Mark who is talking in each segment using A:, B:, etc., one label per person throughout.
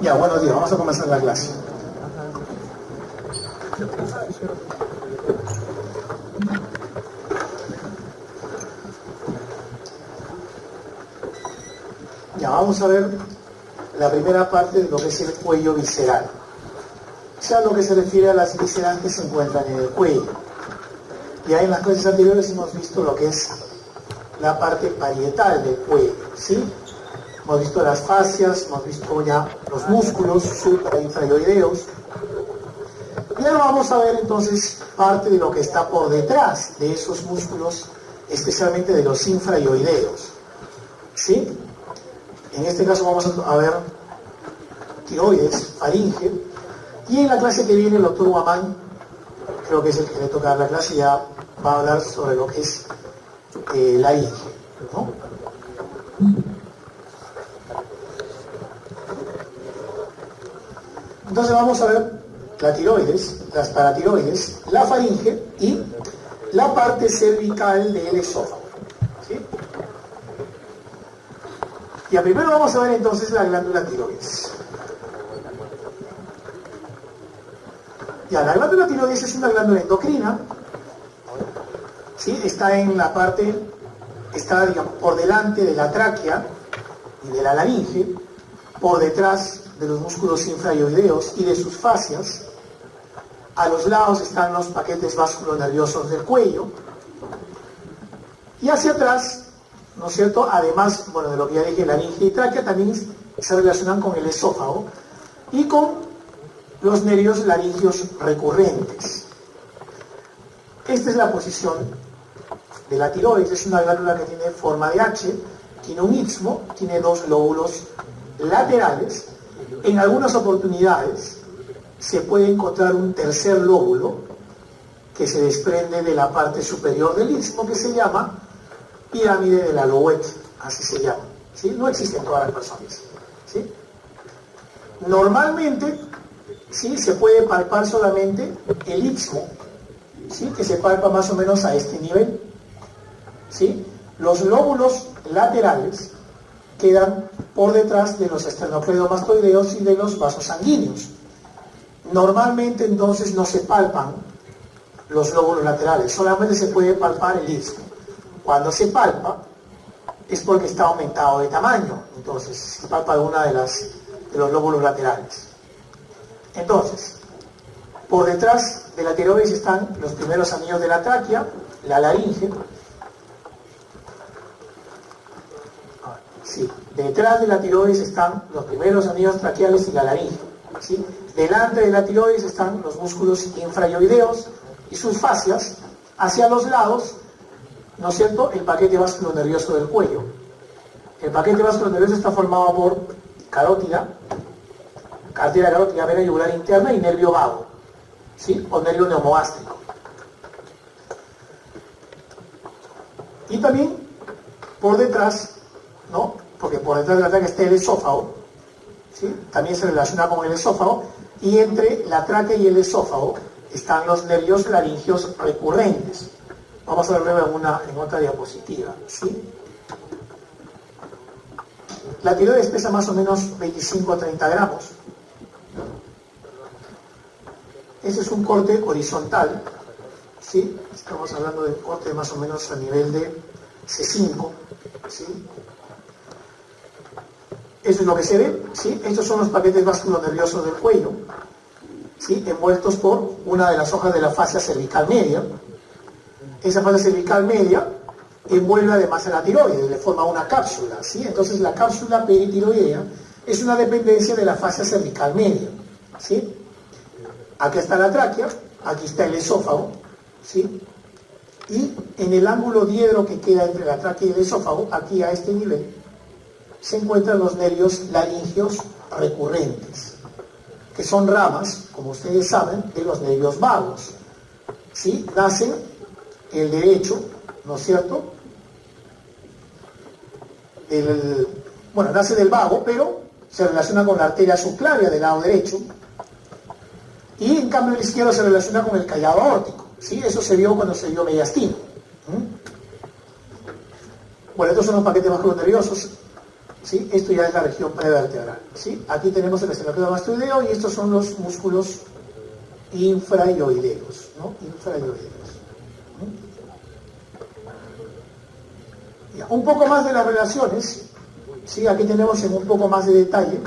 A: Ya, buenos días, vamos a comenzar la clase. Ya, vamos a ver la primera parte de lo que es el cuello visceral. O sea, lo que se refiere a las vísceras que se encuentran en el cuello. Ya en las clases anteriores hemos visto lo que es la parte parietal del cuello, ¿sí? Hemos visto las fascias, hemos visto ya los músculos supra e infrayoideos. Y ahora vamos a ver entonces parte de lo que está por detrás de esos músculos, especialmente de los infrayoideos, ¿sí? En este caso vamos a ver tiroides, faringe, y en la clase que viene el doctor Guamán, creo que es el que le toca dar la clase, ya va a hablar sobre lo que es la laringe, ¿no? Entonces vamos a ver la tiroides, las paratiroides, la faringe y la parte cervical del esófago, ¿sí? Y primero vamos a ver entonces la glándula tiroides. Ya, la glándula tiroides es una glándula endocrina, ¿sí? Está en la parte, está, digamos, por delante de la tráquea y de la laringe, por detrás de los músculos infrayoideos y de sus fascias. A los lados están los paquetes vasculonerviosos del cuello. Y hacia atrás, ¿no es cierto? Además, bueno, de lo que ya dije, laringe y tráquea también se relacionan con el esófago y con los nervios laringios recurrentes. Esta es la posición de la tiroides. Es una glándula que tiene forma de H, tiene un istmo, tiene dos lóbulos laterales. En algunas oportunidades se puede encontrar un tercer lóbulo que se desprende de la parte superior del istmo, que se llama pirámide de la Louette, así se llama, ¿sí? No existe en todas las personas, ¿sí? Normalmente, ¿sí?, se puede palpar solamente el istmo, ¿sí?, que se palpa más o menos a este nivel, ¿sí? Los lóbulos laterales quedan por detrás de los esternocleidomastoideos y de los vasos sanguíneos. Normalmente entonces no se palpan los lóbulos laterales, solamente se puede palpar el istmo. Cuando se palpa es porque está aumentado de tamaño, entonces se palpa alguna de los lóbulos laterales. Entonces, por detrás de la tiroides están los primeros anillos de la tráquea, la laringe. Sí, detrás de la tiroides están los primeros anillos traqueales y la laringe, ¿sí? Delante de la tiroides están los músculos infrayoideos y sus fascias. Hacia los lados, ¿no es cierto?, el paquete vasculonervioso del cuello. El paquete vasculonervioso está formado por carótida, arteria carótida, vena yugular interna y nervio vago, ¿sí?, o nervio neumogástrico. Y también por detrás, ¿no?, porque por detrás de la tráquea está el esófago, ¿sí?, también se relaciona con el esófago, y entre la tráquea y el esófago están los nervios laringios recurrentes. Vamos a verlo en otra diapositiva, ¿sí? La tiroides pesa más o menos 25 a 30 gramos. Ese es un corte horizontal, ¿sí? Estamos hablando de corte más o menos a nivel de C5, ¿sí? Eso es lo que se ve, ¿sí? Estos son los paquetes vasculonerviosos del cuello, ¿sí?, envueltos por una de las hojas de la fascia cervical media. Esa fascia cervical media envuelve además a la tiroides, le forma una cápsula, ¿sí? Entonces la cápsula peritiroidea es una dependencia de la fascia cervical media, ¿sí? Aquí está la tráquea, aquí está el esófago, ¿sí? Y en el ángulo diedro que queda entre la tráquea y el esófago, aquí a este nivel, se encuentran los nervios laringios recurrentes, que son ramas, como ustedes saben, de los nervios vagos, ¿sí? Nacen el derecho, ¿no es cierto? Nace del vago, pero se relaciona con la arteria subclavia del lado derecho, y en cambio el izquierdo se relaciona con el callado aórtico, ¿sí? Eso se vio cuando se vio mediastino. Bueno, estos son los paquetes vasculonerviosos, ¿sí? Esto ya es la región prevertebral, ¿sí? Aquí tenemos el esternocleido mastoideo y estos son los músculos infraioideos, ¿no? Infraioideos. Un poco más de las relaciones, ¿sí? Aquí tenemos en un poco más de detalle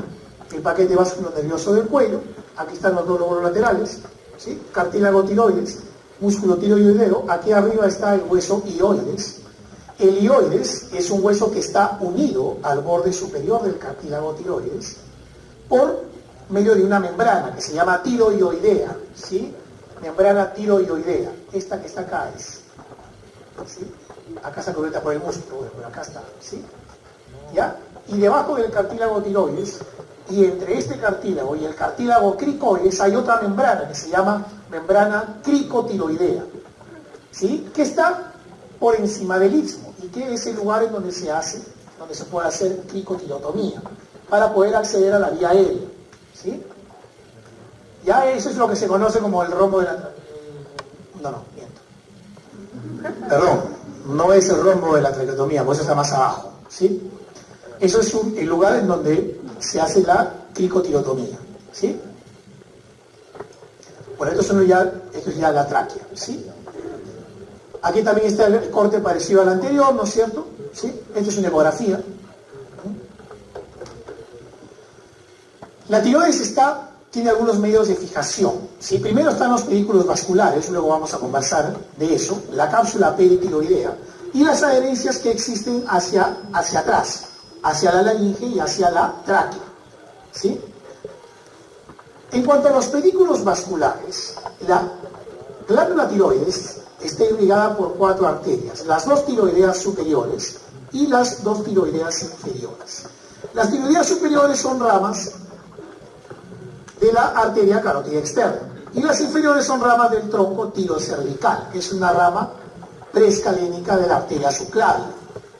A: el paquete vascular nervioso del cuello. Aquí están los dos lóbulos laterales, ¿sí? Cartílago tiroides, músculo tiroideo. Aquí arriba está el hueso ioides. El ioides es un hueso que está unido al borde superior del cartílago tiroides por medio de una membrana que se llama tiroioidea, ¿sí? Membrana tiroioidea. Esta que está acá es, ¿sí? Acá está cubierta por el músculo, bueno, acá está, ¿sí? ¿Ya? Y debajo del cartílago tiroides, y entre este cartílago y el cartílago cricoides, hay otra membrana que se llama membrana cricotiroidea, ¿sí? Que está por encima del istmo, y que es el lugar en donde se puede hacer cricotilotomía, para poder acceder a la vía aérea, ¿sí? Ya eso es lo que se conoce como el rombo de la... No, miento. Perdón. No es el rombo de la traqueotomía, pues eso está más abajo, ¿sí? Eso es el lugar en donde se hace la cricotilotomía, ¿sí? Bueno, esto es ya la tráquea, ¿sí? Aquí también está el corte parecido al anterior, ¿no es cierto? ¿Sí? Esto es una ecografía. La tiroides tiene algunos medios de fijación, ¿sí? Primero están los pedículos vasculares, luego vamos a conversar de eso, la cápsula peritiroidea y las adherencias que existen hacia atrás, hacia la laringe y hacia la tráquea, ¿sí? En cuanto a los pedículos vasculares, la glándula tiroides está irrigada por 4 arterias, las 2 tiroideas superiores y las 2 tiroideas inferiores. Las tiroideas superiores son ramas de la arteria carótida externa y las inferiores son ramas del tronco tirocervical, que es una rama preescalénica de la arteria subclavia,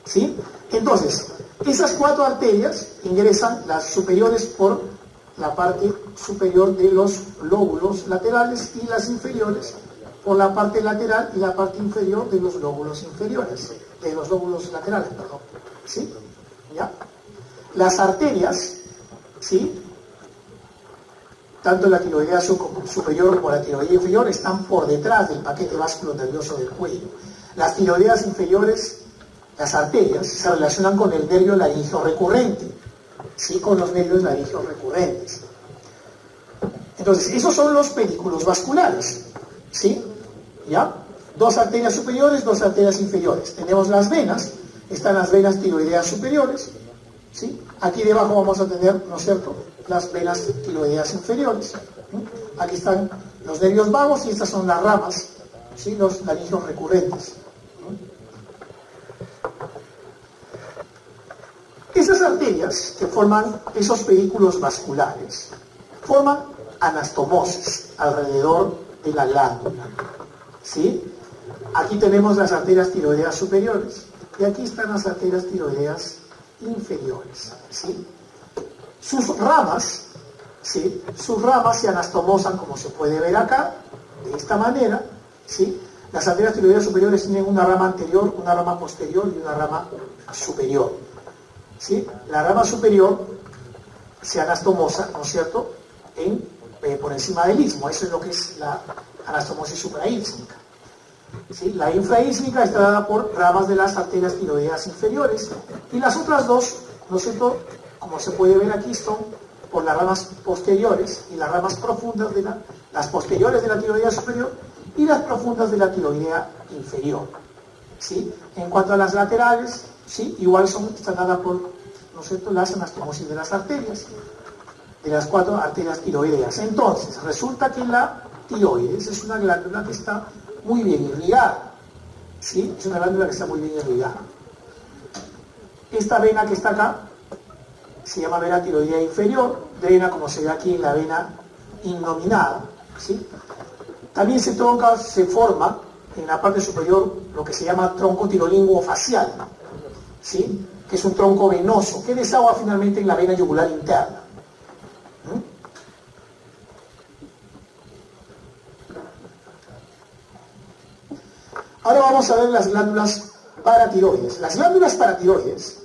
A: ¿sí? Entonces, esas 4 arterias ingresan, las superiores por la parte superior de los lóbulos laterales y las inferiores por la parte lateral y la parte inferior de los lóbulos inferiores, de los lóbulos laterales, perdón, ¿sí? ¿Ya? Las arterias, ¿sí? Tanto la tiroidea superior como la tiroidea inferior están por detrás del paquete vascular nervioso del cuello. Las tiroideas inferiores, las arterias, se relacionan con el nervio laríngeo recurrente, ¿sí? Con los nervios laringeos recurrentes. Entonces, esos son los pedículos vasculares, ¿sí? ¿Ya? 2 arterias superiores, 2 arterias inferiores. Tenemos las venas, están las venas tiroideas superiores, ¿sí? Aquí debajo vamos a tener, ¿no es cierto?, las venas tiroideas inferiores. Aquí están los nervios vagos y estas son las ramas, ¿sí? Los laringeos recurrentes. Esas arterias que forman esos pedículos vasculares forman anastomosis alrededor de la glándula, ¿sí? Aquí tenemos las arterias tiroideas superiores y aquí están las arterias tiroideas inferiores, ¿sí? Sus ramas, ¿sí? Sus ramas se anastomosan, como se puede ver acá, de esta manera, ¿sí? Las arterias tiroideas superiores tienen una rama anterior, una rama posterior y una rama superior, ¿sí? La rama superior se anastomosa, ¿no es cierto?, por encima del istmo. Eso es lo que es la anastomosis supraísmica, ¿sí? La infraísmica está dada por ramas de las arterias tiroideas inferiores y las otras dos, ¿no es cierto?, como se puede ver aquí, son por las ramas posteriores y las ramas profundas las posteriores de la tiroidea superior y las profundas de la tiroidea inferior, ¿sí? En cuanto a las laterales, ¿sí? Igual están dadas por, ¿no es cierto?, las anastomosis de las arterias, de las 4 arterias tiroideas. Entonces, resulta que la tiroides es una glándula que está muy bien irrigada, ¿sí? Es una glándula que está muy bien irrigada. Esta vena que está acá se llama vena tiroidea inferior, drena, como se ve aquí, en la vena innominada, ¿sí? También se forma en la parte superior lo que se llama tronco tirolinguo facial, ¿sí? Que es un tronco venoso que desagua finalmente en la vena yugular interna. Ahora vamos a ver las glándulas paratiroides. Las glándulas paratiroides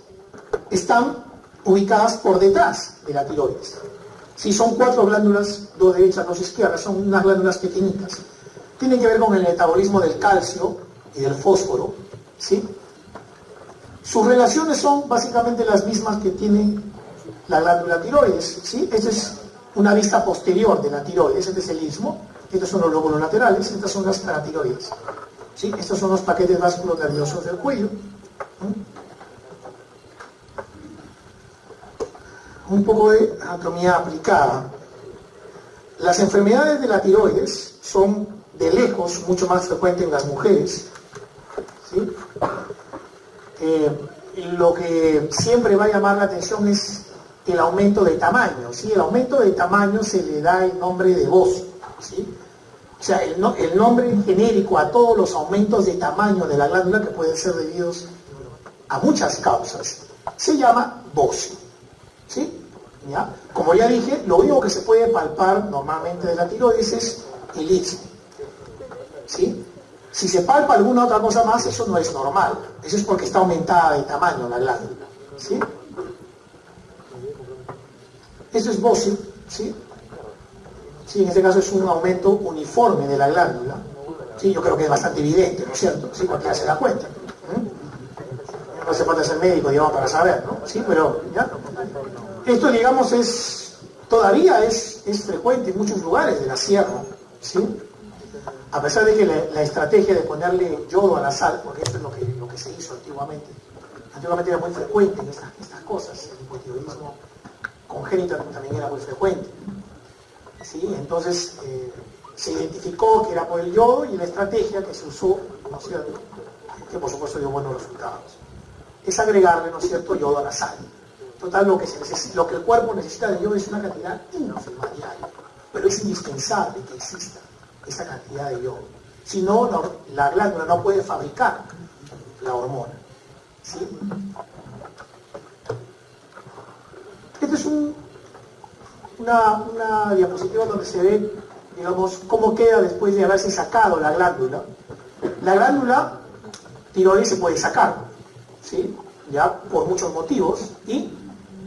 A: están ubicadas por detrás de la tiroides. Si son 4 glándulas, 2 derechas, 2 izquierdas, son unas glándulas pequeñitas. Tienen que ver con el metabolismo del calcio y del fósforo, ¿sí? Sus relaciones son básicamente las mismas que tiene la glándula tiroides, ¿sí? Esta es una vista posterior de la tiroides, este es el istmo, estos son los lóbulos laterales, estas son las paratiroides, ¿sí? Estos son los paquetes vasculos nerviosos del cuello. Un poco de anatomía aplicada. Las enfermedades de la tiroides son de lejos mucho más frecuentes en las mujeres, ¿sí? Lo que siempre va a llamar la atención es el aumento de tamaño, ¿sí? El aumento de tamaño se le da el nombre de bocio, ¿sí? O sea, el nombre genérico a todos los aumentos de tamaño de la glándula, que pueden ser debidos a muchas causas, se llama bocio, ¿sí? ¿Ya? Como ya dije, lo único que se puede palpar normalmente de la tiroides es el istmo, ¿sí? Si se palpa alguna otra cosa más, eso no es normal. Eso es porque está aumentada de tamaño la glándula, ¿sí? Eso es bocio, ¿sí? Sí, en este caso es un aumento uniforme de la glándula, ¿sí? Yo creo que es bastante evidente, ¿no es cierto? Sí, cualquiera se da cuenta. No hace falta ser médico, digamos, para saber, ¿no? Sí, pero, ¿ya? Esto, digamos, todavía es frecuente en muchos lugares de la sierra, ¿sí? A pesar de que la estrategia de ponerle yodo a la sal, porque esto es lo que se hizo antiguamente. Antiguamente era muy frecuente estas cosas, el hipotiroidismo congénito también era muy frecuente, ¿sí? Entonces se identificó que era por el yodo, y la estrategia que se usó, ¿no es cierto?, que por supuesto dio buenos resultados, es agregarle, ¿no es cierto?, yodo a la sal. Total, lo que el cuerpo necesita de yodo es una cantidad ínfima diaria, pero es indispensable que exista esa cantidad de yodo. Si no, la glándula no puede fabricar la hormona, ¿sí? Esta es una diapositiva donde se ve, digamos, cómo queda después de haberse sacado la glándula. La glándula tiroides se puede sacar, ¿sí? Ya por muchos motivos, y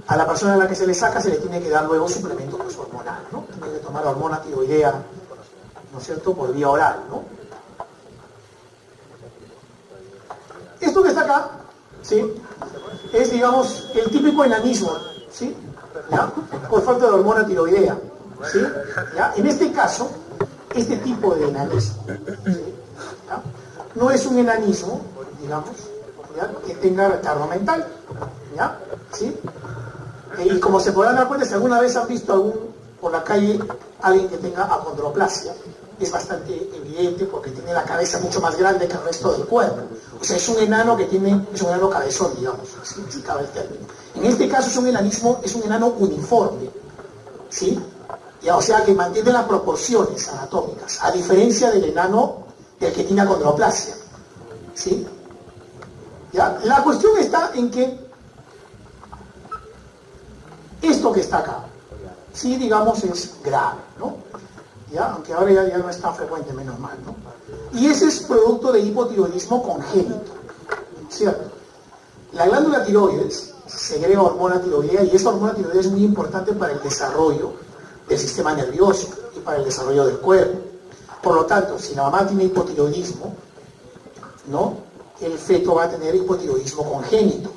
A: a la persona a la que se le saca se le tiene que dar luego suplemento hormonal, ¿no? Tiene que tomar hormona tiroidea, ¿no es cierto?, por vía oral, ¿no? Esto que está acá, ¿sí?, es, digamos, el típico enanismo, ¿sí?, ¿ya?, por falta de hormona tiroidea, ¿sí?, ¿ya? En este caso, este tipo de enanismo, ¿sí?, ¿ya?, no es un enanismo, digamos, ¿ya?, que tenga retardo mental, ¿ya?, ¿sí? Y como se podrán dar cuenta, si alguna vez han visto por la calle alguien que tenga acondroplasia, es bastante evidente porque tiene la cabeza mucho más grande que el resto del cuerpo. O sea, es un enano es un enano cabezón, digamos, si cabe el término. En este caso es un enano uniforme, ¿sí? Ya, o sea, que mantiene las proporciones anatómicas, a diferencia del enano del que tiene acondroplasia, ¿sí? ¿Ya? La cuestión está en que esto que está acá, sí, digamos, es grave, ¿no? ¿Ya? Aunque ahora ya no es tan frecuente, menos mal, ¿no? Y ese es producto de hipotiroidismo congénito, ¿cierto? La glándula tiroides segrega hormona tiroidea, y esa hormona tiroidea es muy importante para el desarrollo del sistema nervioso y para el desarrollo del cuerpo. Por lo tanto, si la mamá tiene hipotiroidismo, ¿no?, el feto va a tener hipotiroidismo congénito,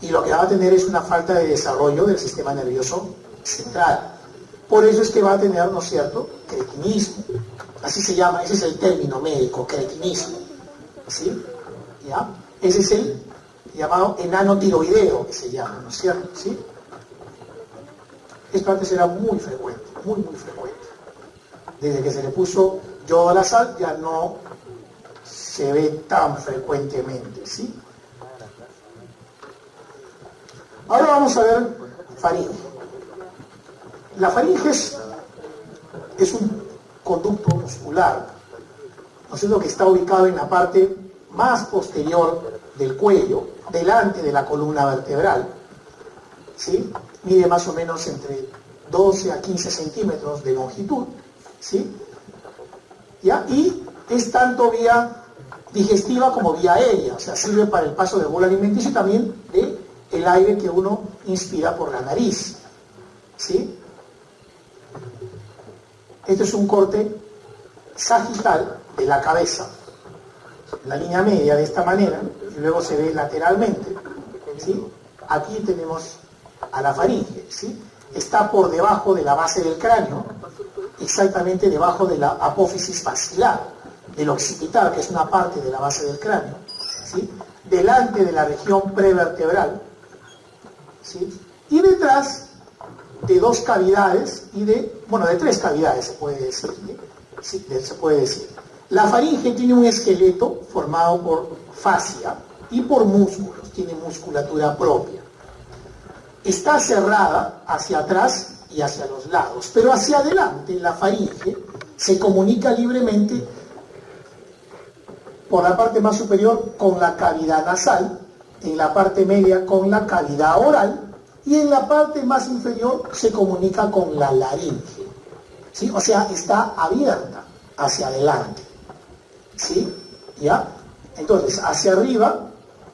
A: y lo que va a tener es una falta de desarrollo del sistema nervioso central. Por eso es que va a tener, ¿no es cierto?, cretinismo. Así se llama, ese es el término médico, cretinismo, ¿sí? ¿Ya? Ese es el llamado enano tiroideo, que se llama, ¿no es cierto?, ¿sí? Esto antes era muy frecuente, muy frecuente. Desde que se le puso yodo a la sal, ya no se ve tan frecuentemente, ¿sí? Ahora vamos a ver faringe. La faringe es un conducto muscular, ¿no es cierto?, que está ubicado en la parte más posterior del cuello, delante de la columna vertebral, ¿sí? Mide más o menos entre 12 a 15 centímetros de longitud, ¿sí? ¿Ya? Y es tanto vía digestiva como vía aérea, o sea, sirve para el paso del bolo alimenticio y también de el aire que uno inspira por la nariz, ¿sí? Este es un corte sagital de la cabeza, la línea media de esta manera, y luego se ve lateralmente, ¿sí? Aquí tenemos a la faringe, ¿sí? Está por debajo de la base del cráneo, exactamente debajo de la apófisis basilar, del occipital, que es una parte de la base del cráneo, ¿sí? Delante de la región prevertebral, ¿sí? Y detrás de dos cavidades y de tres cavidades se puede decir, ¿sí? Se puede decir. La faringe tiene un esqueleto formado por fascia y por músculos, tiene musculatura propia. Está cerrada hacia atrás y hacia los lados, pero hacia adelante la faringe se comunica libremente por la parte más superior con la cavidad nasal, en la parte media con la cavidad oral y en la parte más inferior se comunica con la laringe, ¿sí? O sea, está abierta hacia adelante, ¿sí? ¿Ya? Entonces, hacia arriba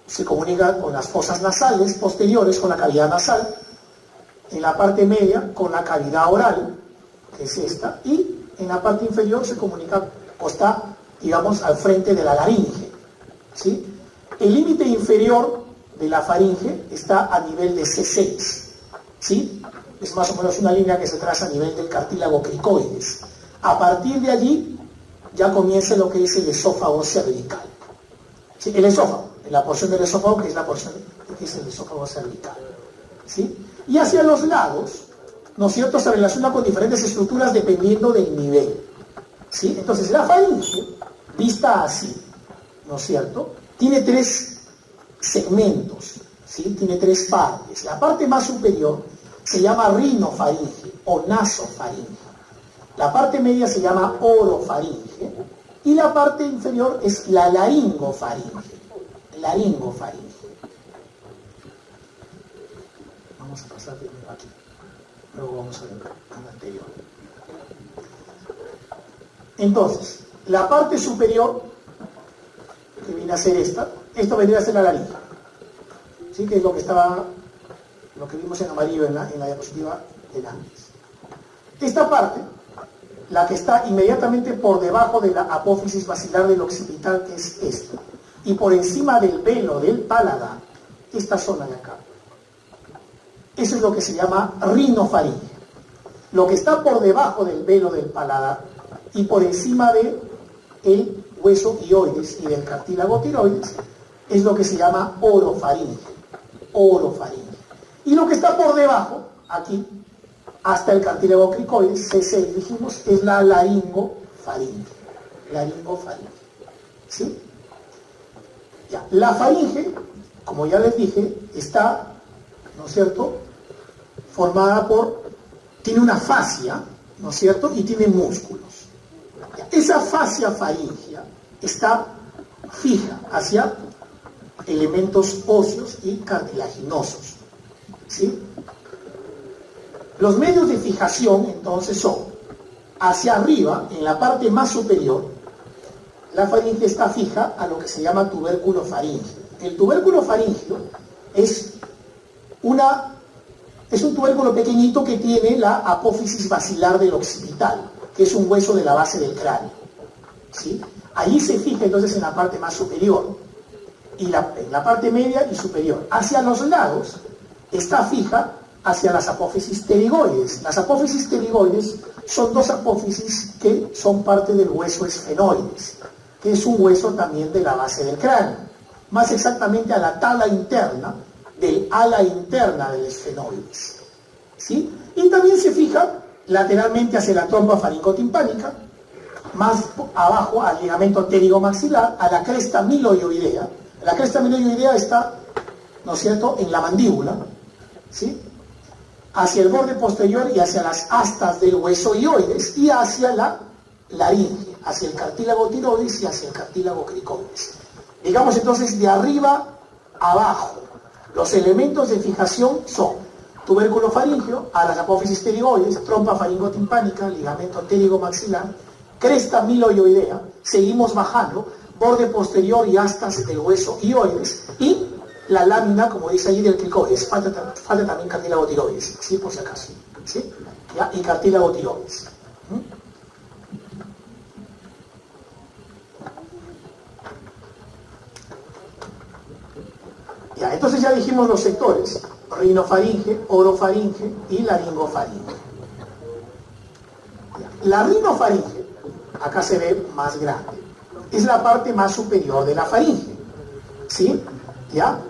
A: se comunica con las fosas nasales posteriores, con la cavidad nasal, en la parte media con la cavidad oral, que es esta, y en la parte inferior se comunica o está, digamos, al frente de la laringe, ¿sí? El límite inferior de la faringe está a nivel de C6, ¿sí? Es más o menos una línea que se traza a nivel del cartílago cricoides. A partir de allí ya comienza lo que es el esófago cervical, ¿sí? El esófago, la porción del esófago que es la porción que es el esófago cervical, ¿sí? Y hacia los lados, ¿no es cierto?, se relaciona con diferentes estructuras dependiendo del nivel, ¿sí? Entonces la faringe, vista así, ¿no es cierto?, tiene tres segmentos, ¿sí? Tiene tres partes. La parte más superior se llama rinofaringe o nasofaringe. La parte media se llama orofaringe y la parte inferior es la laringofaringe. Laringofaringe. Vamos a pasar primero aquí, luego vamos a ver al anterior. Entonces, la parte superior, que viene a ser esto vendría a ser la laringe, ¿sí? Que es lo que vimos en amarillo en la diapositiva del antes. Esta parte, la que está inmediatamente por debajo de la apófisis basilar del occipital, que es esta, y por encima del velo del paladar, esta zona de acá. Eso es lo que se llama rinofaringe. Lo que está por debajo del velo del paladar y por encima del hueso hioides y del cartílago tiroides es lo que se llama orofaringe. Orofaringe. Y lo que está por debajo, aquí, hasta el cartílago cricoides, C6 dijimos, es la laringofaringe. Laringofaringe. ¿Sí? Ya. La faringe, como ya les dije, está, ¿no es cierto?, formada tiene una fascia, ¿no es cierto?, y tiene músculos. Esa fascia faríngea está fija hacia elementos óseos y cartilaginosos, ¿sí? Los medios de fijación, entonces, son hacia arriba, en la parte más superior, la faringe está fija a lo que se llama tubérculo faríngeo. El tubérculo faríngeo es un tubérculo pequeñito que tiene la apófisis basilar del occipital, que es un hueso de la base del cráneo, ¿sí? Allí se fija entonces en la parte más superior, y en la parte media y superior. Hacia los lados está fija hacia las apófisis pterigoides. Las apófisis pterigoides son dos apófisis que son parte del hueso esfenoides, que es un hueso también de la base del cráneo, más exactamente a la tala interna del ala interna del esfenoides, ¿sí? Y también se fija lateralmente hacia la trompa faringotimpánica, más abajo al ligamento pterigomaxilar, a la cresta miloioidea. La cresta miloioidea está, ¿no es cierto?, en la mandíbula, ¿sí?, hacia el borde posterior y hacia las astas del hueso hioides y hacia la laringe, hacia el cartílago tiroides y hacia el cartílago cricoides. Digamos entonces de arriba a abajo. Los elementos de fijación son tubérculo faríngeo, a las apófisis pterigoides, trompa faringotimpánica, ligamento pterigomaxilar, cresta miloioidea, seguimos bajando, borde posterior y astas del hueso hioides y la lámina, como dice allí, del cricoides. Falta también cartílago tiroides, ¿sí? Por si acaso, ¿sí? ¿Ya? Y cartílago tiroides. Ya, entonces ya dijimos los sectores: rinofaringe, orofaringe y laringofaringe. Ya. La rinofaringe, acá se ve más grande, es la parte más superior de la faringe, ¿sí? ¿Ya?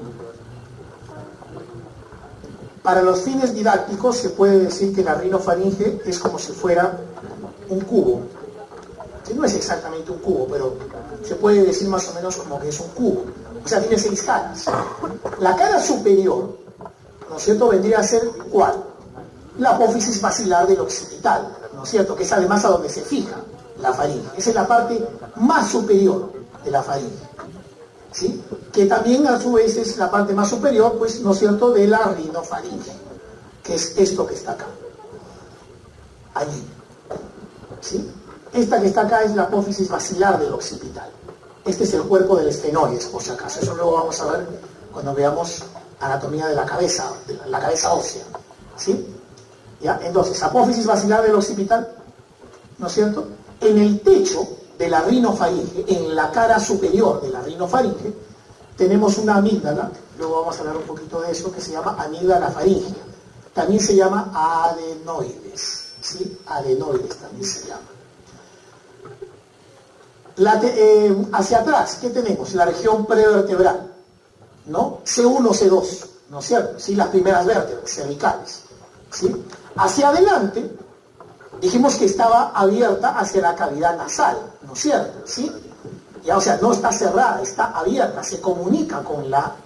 A: Para los fines didácticos se puede decir que la rinofaringe es como si fuera un cubo. ¿Sí? No es exactamente un cubo, pero se puede decir más o menos como que es un cubo. O sea, tiene 6 caras. La cara superior, ¿no es cierto?, vendría a ser ¿cuál? La apófisis basilar del occipital, ¿no es cierto?, que es además a donde se fija la faringe. Esa es la parte más superior de la faringe, ¿sí? Que también a su vez es la parte más superior, pues, ¿no es cierto?, de la rinofaringe, que es esto que está acá, allí, ¿sí? Esta que está acá es la apófisis basilar del occipital. Este es el cuerpo del esfenoides, por si acaso. Eso luego vamos a ver cuando veamos anatomía de la cabeza ósea, ¿sí? ¿Ya? Entonces, apófisis basilar del occipital, ¿no es cierto? En el techo de la rinofaringe, en la cara superior de la rinofaringe, tenemos una amígdala, luego vamos a hablar un poquito de eso, que se llama amígdala faríngea. También se llama adenoides, ¿sí? Adenoides también se llama. Hacia atrás, ¿qué tenemos? La región prevertebral, ¿no? C1, C2, ¿no es cierto? ¿Sí? Las primeras vértebras cervicales, ¿sí? Hacia adelante, dijimos que estaba abierta hacia la cavidad nasal, ¿no es cierto? ¿Sí? Ya, o sea, no está cerrada, está abierta, se comunica con la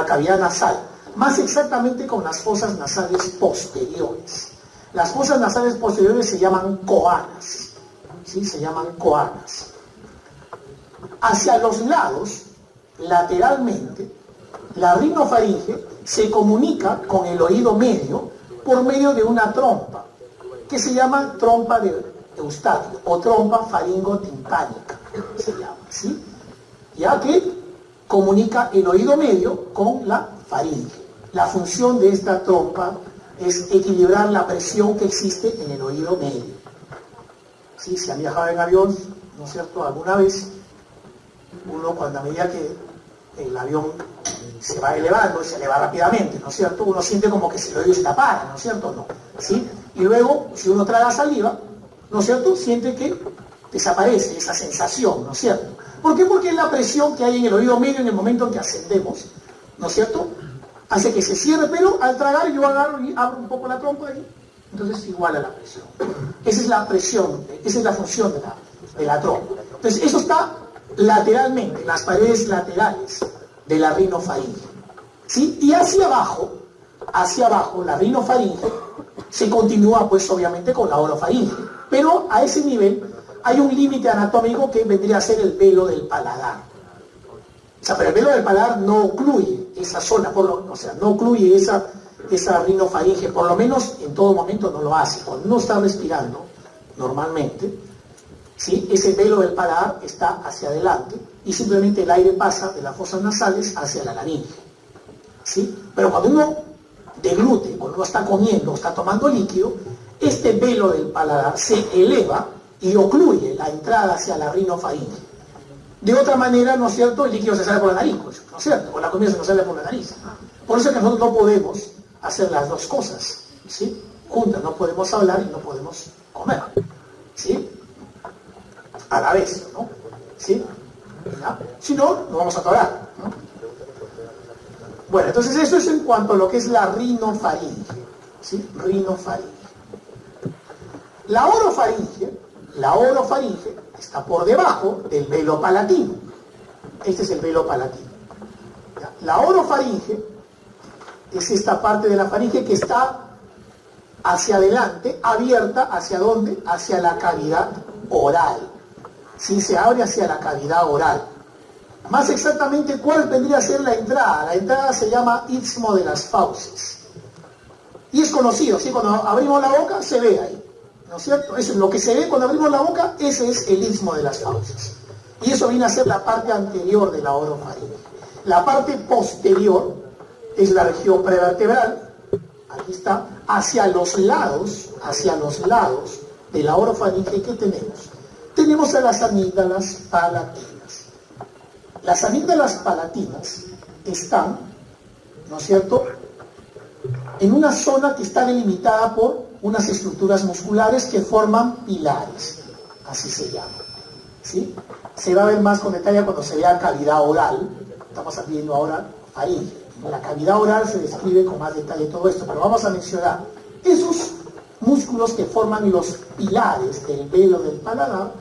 A: cavidad nasal, más exactamente con las fosas nasales posteriores. Las fosas nasales posteriores se llaman coanas, ¿sí? Se llaman coanas. Hacia los lados, lateralmente, la rinofaringe se comunica con el oído medio por medio de una trompa, que se llama trompa de Eustaquio o trompa faringotimpánica, se llama, ¿sí? Ya que comunica el oído medio con la faringe. La función de esta trompa es equilibrar la presión que existe en el oído medio. ¿Sí? Si han viajado en avión, ¿no es cierto?, alguna vez, uno cuando a medida que el avión se va elevando y se eleva rápidamente, ¿no es cierto?, uno siente como que el oído se tapara, ¿no es cierto?, no, ¿sí? Y luego, si uno traga saliva, ¿no es cierto?, siente que desaparece esa sensación, ¿no es cierto? ¿Por qué? Porque la presión que hay en el oído medio en el momento en que ascendemos, ¿no es cierto?, hace que se cierre, pero al tragar yo agarro y abro un poco la trompa ahí, entonces iguala la presión. Esa es la presión, esa es la función de la trompa. Entonces eso está lateralmente, en las paredes laterales de la rinofaringe, ¿sí? Y hacia abajo, la rinofaringe se continúa pues obviamente con la orofaringe, pero a ese nivel hay un límite anatómico que vendría a ser el velo del paladar. O sea, pero el velo del paladar no ocluye esa zona, o sea, no ocluye esa rinofaringe, por lo menos en todo momento no lo hace. Cuando uno está respirando normalmente, ¿sí?, ese velo del paladar está hacia adelante y simplemente el aire pasa de las fosas nasales hacia la laringe, ¿sí? Pero cuando uno deglute, cuando uno está comiendo, está tomando líquido, este velo del paladar se eleva y ocluye la entrada hacia la rinofaringe. De otra manera, ¿no es cierto?, el líquido se sale por la nariz, pues, ¿no es cierto?, o la comida se nos sale por la nariz. Por eso es que nosotros no podemos hacer las dos cosas, ¿sí?, juntas. No podemos hablar y no podemos comer, ¿sí?, a la vez, ¿no? ¿Sí? ¿Ya? Si no, nos vamos a atorar, ¿no? Bueno, entonces eso es en cuanto a lo que es la rinofaringe, ¿sí? Rinofaringe. La orofaringe está por debajo del velo palatino. Este es el velo palatino. ¿Ya? La orofaringe es esta parte de la faringe que está hacia adelante, abierta, ¿hacia dónde? Hacia la cavidad oral. Sí, se abre hacia la cavidad oral. Más exactamente, ¿cuál vendría a ser la entrada? La entrada se llama istmo de las fauces. Y es conocido, ¿sí? Cuando abrimos la boca, se ve ahí, ¿no es cierto? Eso es lo que se ve cuando abrimos la boca, ese es el istmo de las fauces. Y eso viene a ser la parte anterior de la orofaringe. La parte posterior es la región prevertebral, aquí está, hacia los lados de la orofaringe que tenemos. Tenemos a las amígdalas palatinas. Las amígdalas palatinas están, ¿no es cierto?, en una zona que está delimitada por unas estructuras musculares que forman pilares, así se llama, ¿sí? Se va a ver más con detalle cuando se vea cavidad oral. Estamos viendo ahora faringe. En la cavidad oral se describe con más detalle todo esto, pero vamos a mencionar esos músculos que forman los pilares del velo del paladar.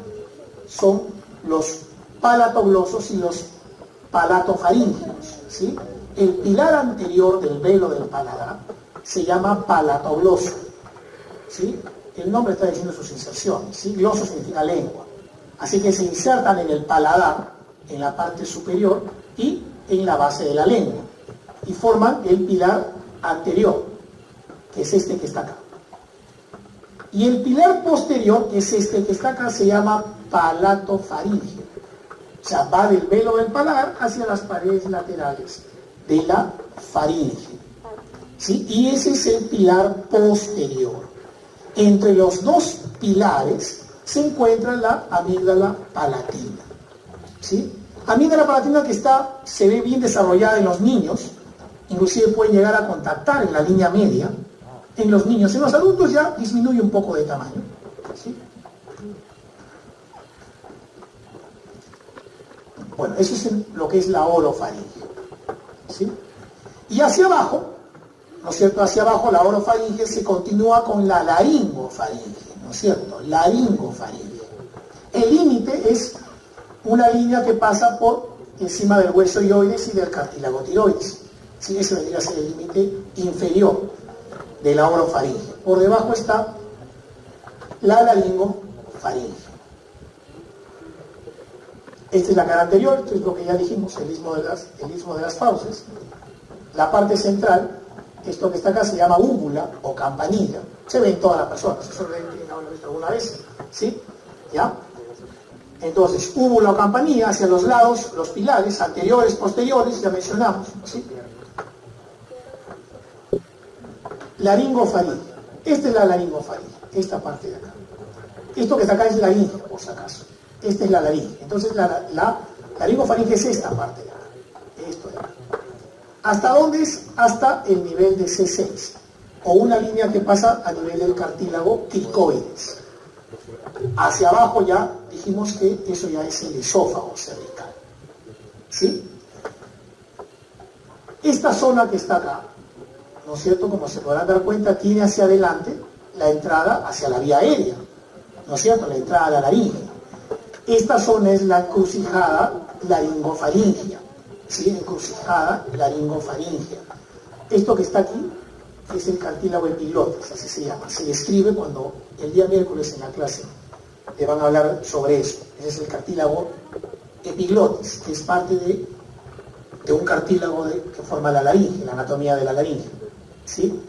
A: Son los palatoglosos y los palatofaringios, ¿sí? El pilar anterior del velo del paladar se llama palatogloso, ¿sí? El nombre está diciendo sus inserciones, ¿sí? Gloso significa lengua. Así que se insertan en el paladar, en la parte superior y en la base de la lengua, y forman el pilar anterior, que es este que está acá. Y el pilar posterior, que es este que está acá, se llama palatofaringio. O sea, va del velo del paladar hacia las paredes laterales de la faringe, ¿sí? Y ese es el pilar posterior. Entre los dos pilares se encuentra la amígdala palatina, ¿sí? Amígdala palatina que se ve bien desarrollada en los niños, inclusive pueden llegar a contactar en la línea media en los niños. En los adultos ya disminuye un poco de tamaño, ¿sí? Bueno, eso es lo que es la orofaringe, ¿sí? Y hacia abajo, ¿no es cierto? Hacia abajo la orofaringe se continúa con la laringofaringe, ¿no es cierto? Laringofaringe. El límite es una línea que pasa por encima del hueso hioides y del cartílago tiroides, ¿sí? Ese vendría a ser el límite inferior de la orofaringe. Por debajo está la laringofaringe. Esta es la cara anterior, esto es lo que ya dijimos, el istmo de las fauces. La parte central, esto que está acá se llama úvula o campanilla. Se ve en todas las personas, eso lo han visto alguna vez, ¿sí? ¿Ya? Entonces, úvula o campanilla, hacia los lados, los pilares, anteriores, posteriores, ya mencionamos, ¿sí? Laringofaringe. Esta es la laringofaringe, esta parte de acá. Esto que está acá es laringe, por si acaso. Esta es la laringe. Entonces la laringofaringe es esta parte de acá. Esto de acá. ¿Hasta dónde es? Hasta el nivel de C6. O una línea que pasa a nivel del cartílago cricoides. Hacia abajo ya dijimos que eso ya es el esófago cervical, ¿sí? Esta zona que está acá, ¿no es cierto? Como se podrán dar cuenta, tiene hacia adelante la entrada hacia la vía aérea, ¿no es cierto? La entrada a la laringe. Esta zona es la encrucijada laringofaringia, ¿sí? Encrucijada laringofaringia. Esto que está aquí es el cartílago epiglotis, así se llama. Se describe cuando el día miércoles en la clase le van a hablar sobre eso. Ese es el cartílago epiglotis, que es parte de un cartílago que forma la laringe, la anatomía de la laringe, ¿sí?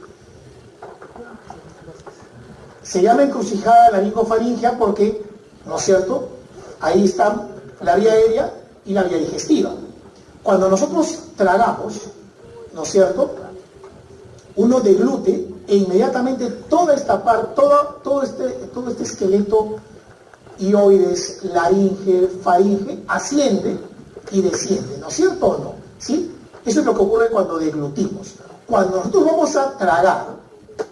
A: Se llama encrucijada laringofaringia porque, ¿no es cierto?, ahí están la vía aérea y la vía digestiva. Cuando nosotros tragamos, ¿no es cierto?, uno deglute e inmediatamente toda esta parte, todo este esqueleto hioides, laringe, faringe, asciende y desciende, ¿no es cierto o no? ¿Sí? Eso es lo que ocurre cuando deglutimos. Cuando nosotros vamos a tragar,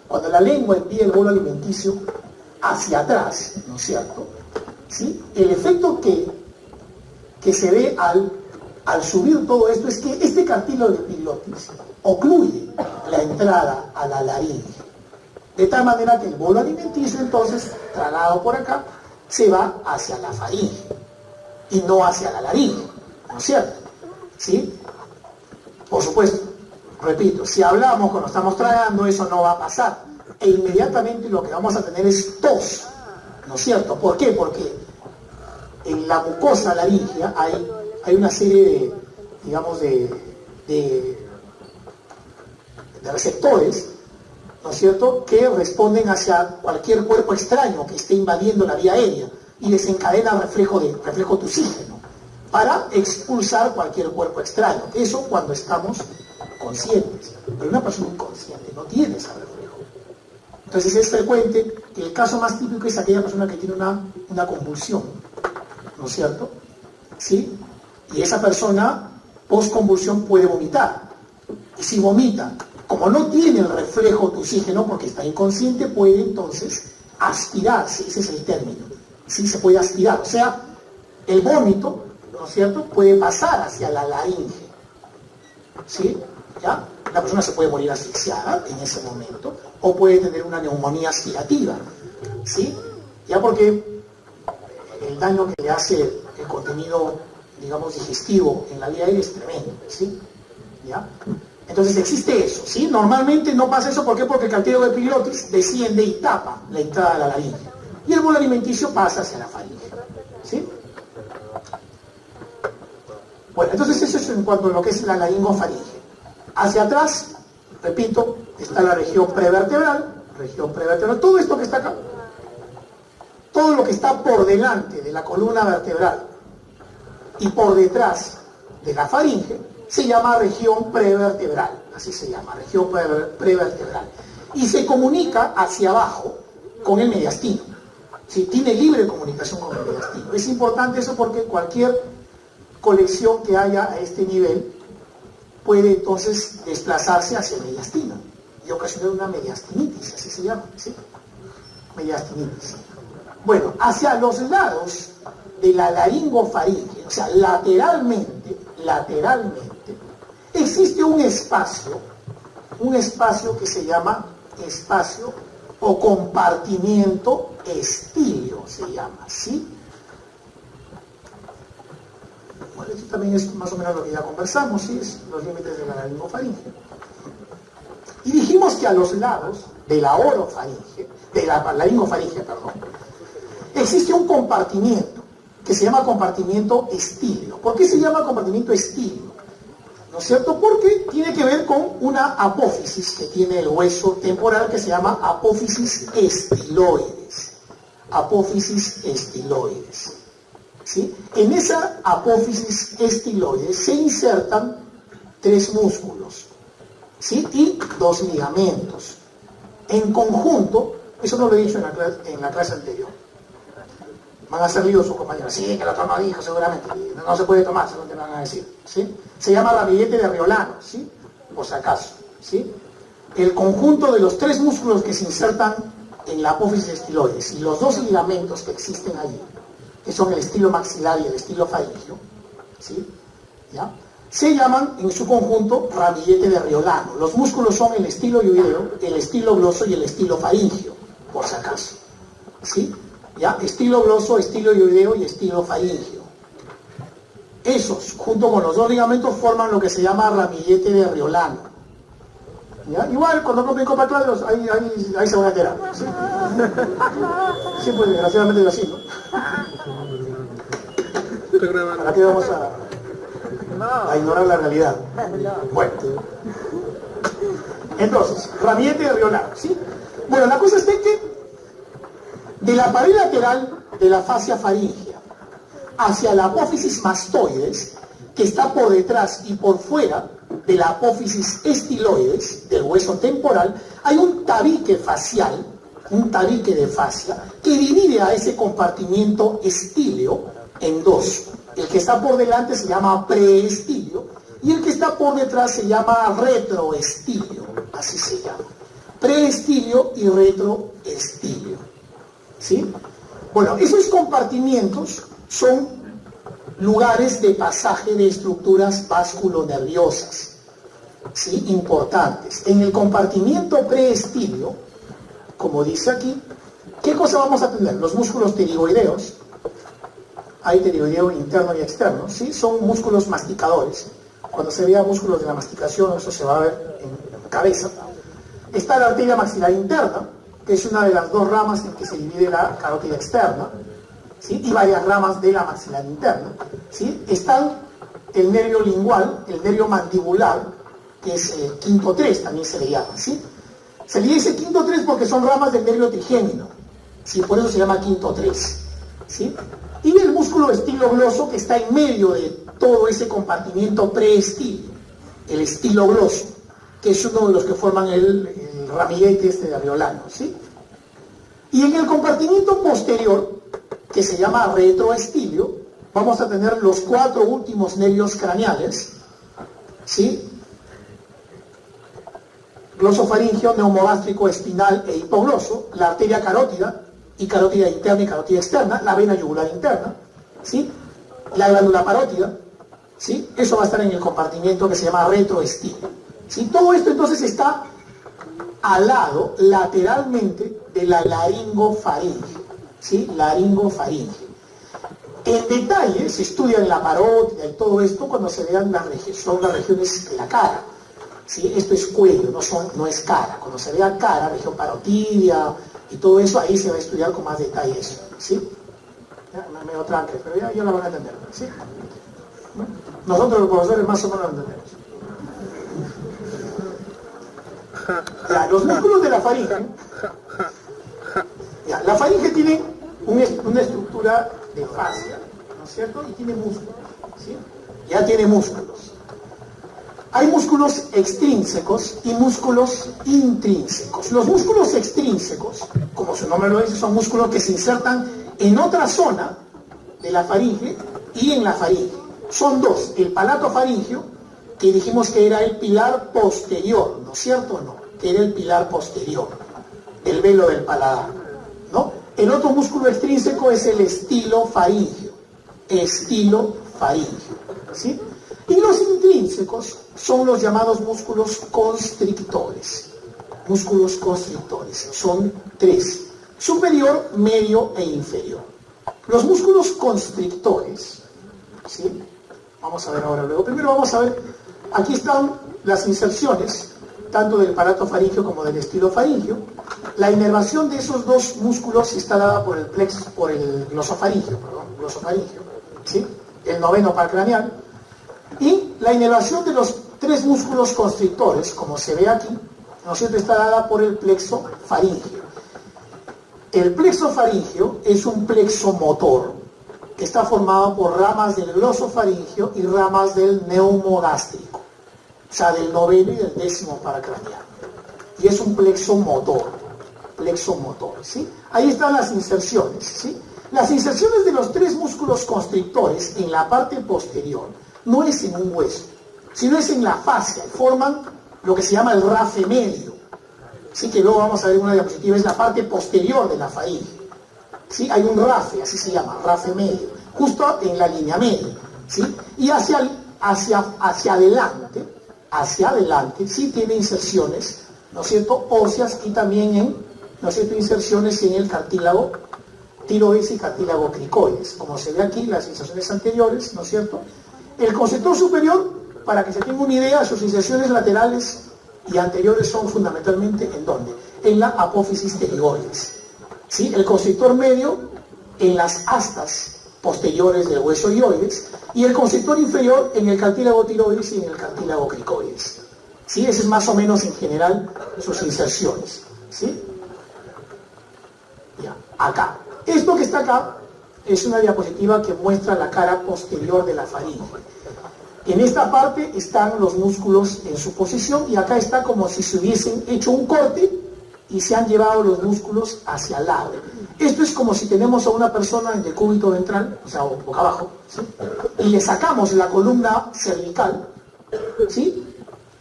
A: cuando la lengua envía el bolo alimenticio hacia atrás, ¿no es cierto?, ¿sí? El efecto que se ve al subir todo esto es que este cartílago de epiglotis ocluye la entrada a la laringe, de tal manera que el bolo alimenticio entonces, tragado por acá, se va hacia la faringe y no hacia la laringe, ¿no es cierto? ¿Sí? Por supuesto, repito, si hablamos cuando estamos tragando, eso no va a pasar, e inmediatamente lo que vamos a tener es tos, ¿no es cierto? ¿Por qué? Porque en la mucosa laringea hay una serie de, digamos, de receptores, ¿no es cierto?, que responden hacia cualquier cuerpo extraño que esté invadiendo la vía aérea y desencadena reflejo de oxígeno. para expulsar cualquier cuerpo extraño. Eso cuando estamos conscientes. Pero una persona inconsciente no tiene ese reflejo. Entonces es frecuente, el caso más típico es aquella persona que tiene una convulsión, ¿no es cierto? ¿Sí? Y esa persona, post-convulsión, puede vomitar. Y si vomita, como no tiene el reflejo de oxígeno porque está inconsciente, puede entonces aspirarse, ese es el término. Sí, se puede aspirar. O sea, el vómito, ¿no es cierto?, puede pasar hacia la laringe. ¿Sí? ¿Ya? La persona se puede morir asfixiada en ese momento, o puede tener una neumonía aspirativa. ¿Sí? Ya porque el daño que le hace el contenido, digamos, digestivo en la vía aérea es tremendo. ¿Sí? ¿Ya? Entonces existe eso, ¿sí? Normalmente no pasa eso, ¿por qué? Porque el cartílago epiglottis desciende y tapa la entrada de la laringe. Y el bolo alimenticio pasa hacia la faringe, ¿sí? Bueno, entonces eso es en cuanto a lo que es la laringofaringe. Hacia atrás, repito, está la región prevertebral, todo esto que está acá, todo lo que está por delante de la columna vertebral y por detrás de la faringe, se llama región prevertebral, así se llama, región prevertebral. Y se comunica hacia abajo con el mediastino. ¿Sí? Tiene libre comunicación con el mediastino. Es importante eso porque cualquier colección que haya a este nivel puede entonces desplazarse hacia el mediastino y ocasionar una mediastinitis, así se llama, ¿sí? Mediastinitis. Bueno, hacia los lados de la laringofaringe, o sea, lateralmente, existe un espacio que se llama espacio o compartimiento estíleo, se llama, ¿sí? Bueno, esto también es más o menos lo que ya conversamos, ¿sí? Es los límites de la laringofaringe. Y dijimos que a los lados de la orofaringe, de la laringofaringe, perdón, existe un compartimiento que se llama compartimiento estíleo. ¿Por qué se llama compartimiento estíleo? ¿No es cierto? Porque tiene que ver con una apófisis que tiene el hueso temporal que se llama apófisis estiloides. Apófisis estiloides. ¿Sí? En esa apófisis estiloides se insertan 3 músculos, ¿sí? Y 2 ligamentos. En conjunto, eso no lo he dicho en la clase anterior. Van a ser líos sus compañeros. Sí, que lo toma dijo seguramente. No se puede tomar, según te van a decir. ¿Sí? Se llama ramillete de Riolano, ¿sí? Por si acaso. ¿Sí? El conjunto de los 3 músculos que se insertan en la apófisis estiloides y los 2 ligamentos que existen allí, que son el estilo maxilar y el estilo faringio, ¿sí? ¿Ya? Se llaman en su conjunto ramillete de Riolano. Los músculos son el estilo ioideo, el estilo gloso y el estilo faringio, por si acaso. ¿Sí? ¿Ya? Estilo gloso, estilo ioideo y estilo faringio. Esos, junto con los 2 ligamentos, forman lo que se llama ramillete de Riolano. ¿Ya? Igual, cuando compren copa cuadros, ahí se van a enterar. ¿Sí? Sí, pues desgraciadamente es así, ¿no? ¿Para qué vamos a ignorar la realidad? Bueno. Entonces, ramillete de Riolano, ¿sí? Bueno, la cosa es que de la pared lateral de la fascia faríngea hacia la apófisis mastoides, que está por detrás y por fuera de la apófisis estiloides, del hueso temporal, hay un tabique facial, un tabique de fascia, que divide a ese compartimiento estíleo en 2. El que está por delante se llama preestilio y el que está por detrás se llama retroestilio, así se llama. Preestilio y retroestilio. ¿Sí? Bueno, esos compartimientos son lugares de pasaje de estructuras vasculonerviosas, ¿sí? Importantes. En el compartimiento preestilio, como dice aquí, ¿qué cosa vamos a tener? Los músculos pterigoideos, hay pterigoideo interno y externo, ¿sí? Son músculos masticadores. Cuando se vea músculos de la masticación, eso se va a ver en la cabeza. Está la arteria maxilar interna, que es una de las 2 ramas en que se divide la carótida externa, ¿sí? Y varias ramas de la maxilar interna, ¿sí? Están el nervio lingual, el nervio mandibular, que es el quinto 3, también se le llama, ¿sí? Se le dice quinto 3 porque son ramas del nervio trigémino, ¿sí? Por eso se llama quinto 3, ¿sí? Y el músculo estilogloso, que está en medio de todo ese compartimiento preestilio, el estilogloso, que es uno de los que forman el ramillete este de Areolano, ¿sí? Y en el compartimiento posterior, que se llama retroestilio, vamos a tener los 4 últimos nervios craneales, ¿sí? Glosofaringio, neumogástrico, espinal e hipogloso, la arteria carótida, y carótida interna y carótida externa, la vena yugular interna, ¿sí? La glándula parótida, ¿sí? Eso va a estar en el compartimiento que se llama retroestilio, ¿sí? Todo esto entonces está al lado, lateralmente, de la laringofaringe, ¿sí? Laringofaringe. En detalle se estudia en la parótida y todo esto cuando se vean son las regiones de la cara, ¿sí? Esto es cuello, no es cara. Cuando se vea cara, región parotidia y todo eso, ahí se va a estudiar con más detalle eso, ¿sí? Ya, me medio tranque, pero ya lo van a entender, ¿sí? Nosotros los profesores más o menos lo entendemos. Ya, los músculos de la faringe, ya, la faringe tiene una estructura de fascia, ¿no es cierto? Y tiene músculos, ¿sí? Ya tiene músculos. Hay músculos extrínsecos y músculos intrínsecos. Los músculos extrínsecos, como su nombre lo dice, son músculos que se insertan en otra zona de la faringe y en la faringe. Son dos, el palato faringio, que dijimos que era el pilar posterior, ¿no es cierto o no? Que era el pilar posterior del velo del paladar, ¿no? El otro músculo extrínseco es el estilofaringio, ¿sí? Y los intrínsecos son los llamados músculos constrictores. Músculos constrictores, son 3, superior, medio e inferior. Los músculos constrictores, ¿sí? Vamos a ver ahora luego. Primero vamos a ver, aquí están las inserciones, tanto del palato faringio como del estilofaringio. La inervación de esos dos músculos está dada por el glosofaringio, ¿sí? El noveno par craneal. Y la inervación de los 3 músculos constrictores, como se ve aquí, ¿no es cierto?, está dada por el plexo faringio. El plexo faringio es un plexo motor que está formado por ramas del glosofaringio y ramas del neumogástrico, o sea, del noveno y del 10º paracraneal. Y es un plexo motor, ¿sí? Ahí están las inserciones, ¿sí? Las inserciones de los 3 músculos constrictores en la parte posterior no es en un hueso, sino es en la fascia, forman lo que se llama el rafe medio, ¿sí? Que luego vamos a ver en una diapositiva, es la parte posterior de la faringe, ¿sí? Hay un rafe, así se llama, rafe medio, justo en la línea media, ¿sí? Y hacia adelante, sí tiene inserciones, ¿no es cierto?, óseas, y también ¿no es cierto?, inserciones en el cartílago tiroides y cartílago cricoides, como se ve aquí, las inserciones anteriores, ¿no es cierto? El constrictor superior, para que se tenga una idea, sus inserciones laterales y anteriores son fundamentalmente ¿en dónde? En la apófisis pterioides, ¿sí? El constrictor medio en las astas posteriores del hueso ioides, y el constrictor inferior en el cartílago tiroides y en el cartílago cricoides, ¿sí? Ese es más o menos en general sus inserciones, ¿sí? Ya, acá. Esto que está acá es una diapositiva que muestra la cara posterior de la faringe. En esta parte están los músculos en su posición, y acá está como si se hubiesen hecho un corte y se han llevado los músculos hacia el lado. Esto es como si tenemos a una persona en decúbito ventral, o sea, boca abajo, ¿sí? Y le sacamos la columna cervical, ¿sí?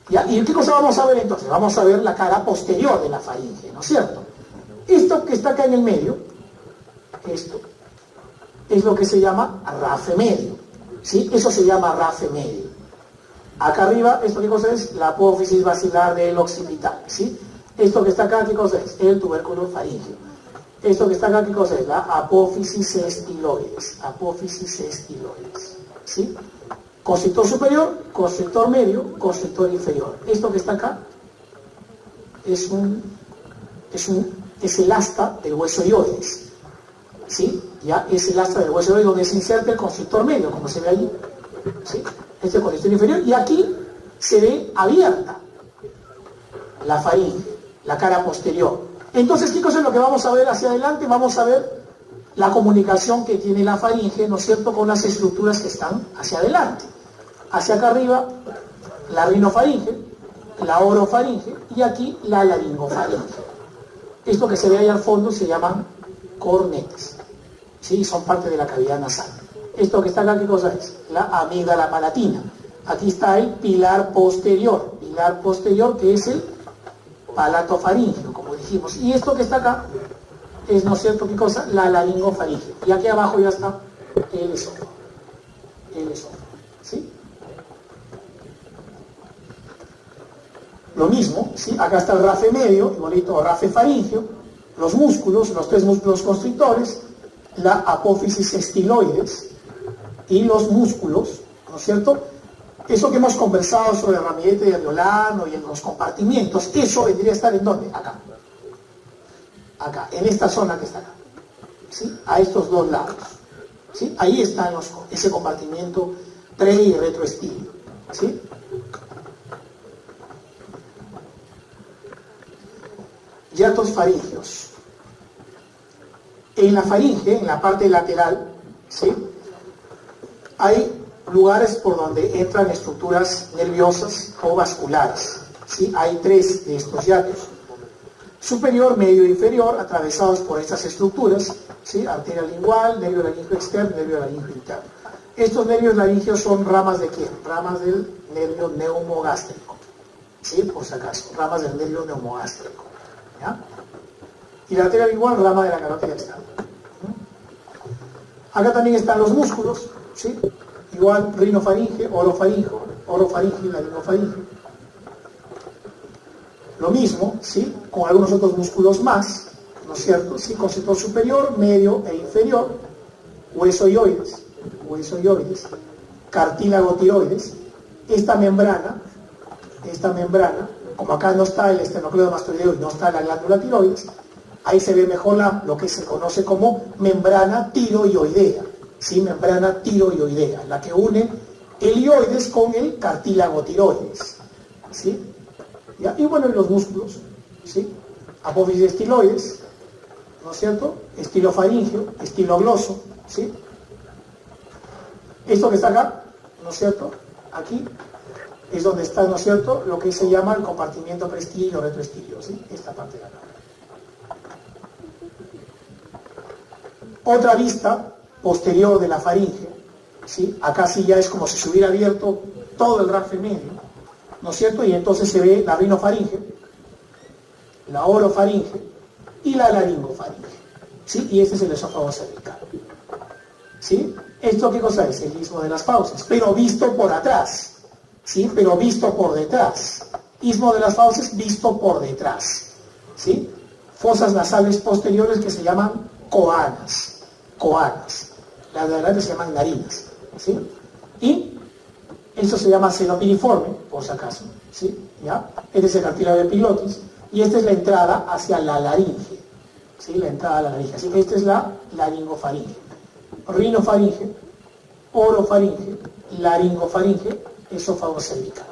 A: ¿Ya? ¿Y qué cosa vamos a ver entonces? Vamos a ver la cara posterior de la faringe, ¿no es cierto? Esto que está acá en el medio, esto, es lo que se llama rafe medio, ¿sí? Eso se llama rafe medio. Acá arriba, ¿esto qué cosa es? La apófisis basilar del occipital, ¿sí? Esto que está acá, ¿qué cosa es? El tubérculo faríngeo. Esto que está acá, ¿qué cosa es? La apófisis estiloides, ¿sí? Constrictor superior, constrictor medio, constrictor inferior. Esto que está acá es el asta del hueso ioides, ¿sí? Ya es el asta del hueso ioides donde se inserta el constrictor medio, como se ve allí, ¿sí? Este es el constrictor inferior, y aquí se ve abierta la faringe, la cara posterior. Entonces, ¿qué cosa es lo que vamos a ver hacia adelante? Vamos a ver la comunicación que tiene la faringe, ¿no es cierto?, con las estructuras que están hacia adelante. Hacia acá arriba, la rinofaringe, la orofaringe y aquí la laringofaringe. Esto que se ve ahí al fondo se llaman cornetes, ¿sí? Son parte de la cavidad nasal. Esto que está acá, ¿qué cosa es? La amígdala palatina. Aquí está el pilar posterior que es el palatofaringeo, como dijimos. Y esto que está acá es, ¿no es cierto?, ¿qué cosa? La laringofaringe. Y aquí abajo ya está el esófago. ¿Sí? Lo mismo, ¿sí? Acá está el rafe medio, igualito rafe faríngeo, los músculos, los tres músculos constrictores, la apófisis estiloides y los músculos, ¿no es cierto? Eso que hemos conversado sobre el ramillete de alveolano y en los compartimientos, eso vendría a estar ¿en dónde? Acá. Acá, en esta zona que está acá. ¿Sí? A estos dos lados. ¿Sí? Ahí está ese compartimiento pre y retroestilio. ¿Sí? Hiatos faríngeos. En la faringe, en la parte lateral, ¿sí?, hay lugares por donde entran estructuras nerviosas o vasculares. ¿Sí? Hay tres de estos hiatos. Superior, medio e inferior, atravesados por estas estructuras, ¿sí? Arteria lingual, nervio laríngeo externo, nervio laríngeo interno. Estos nervios laringeos son ramas de ¿quién? Ramas del nervio neumogástrico. ¿Sí? Por si acaso, ramas del nervio neumogástrico. ¿Ya? Y la arteria lingual, rama de la carótida externa. Acá también están los músculos, ¿sí? Igual rinofaringe, orofaringe y laringofaringe. Lo mismo, ¿sí?, con algunos otros músculos más, ¿no es cierto? ¿Sí? Constrictor superior, medio e inferior, huesoioides, cartílago tiroides. Esta membrana, como acá no está el esternocleidomastoideo y no está la glándula tiroides, ahí se ve mejor lo que se conoce como membrana tiroioidea. ¿Sí? Membrana tiroioidea, la que une el ioides con el cartílago tiroides. ¿Sí? ¿Ya? Y bueno, y los músculos, ¿sí? Apófisis estiloides, ¿no es cierto? Estilofaringeo, estilogloso, ¿sí? Esto que está acá, ¿no es cierto? Aquí es donde está, ¿no es cierto?, lo que se llama el compartimiento preestilio o retroestilio, ¿sí? Esta parte de acá. Otra vista posterior de la faringe, ¿sí? Acá sí ya es como si se hubiera abierto todo el rafe medio, ¿no es cierto? Y entonces se ve la rinofaringe, la orofaringe y la laringofaringe, ¿sí? Y este es el esófago cervical, ¿sí? ¿Esto qué cosa es? El istmo de las fauces, pero visto por atrás, ¿sí? Pero visto por detrás. Istmo de las fauces visto por detrás, ¿sí? Fosas nasales posteriores que se llaman coanas. Las de adelante se llaman narinas, ¿sí? Y esto se llama seno piriforme, por si acaso, ¿sí? ¿Ya? Este es el cartílago epiglottis y esta es la entrada hacia la laringe, ¿sí? La entrada a la laringe. Así que esta es la laringofaringe. Rinofaringe, orofaringe, laringofaringe, esófago cervical.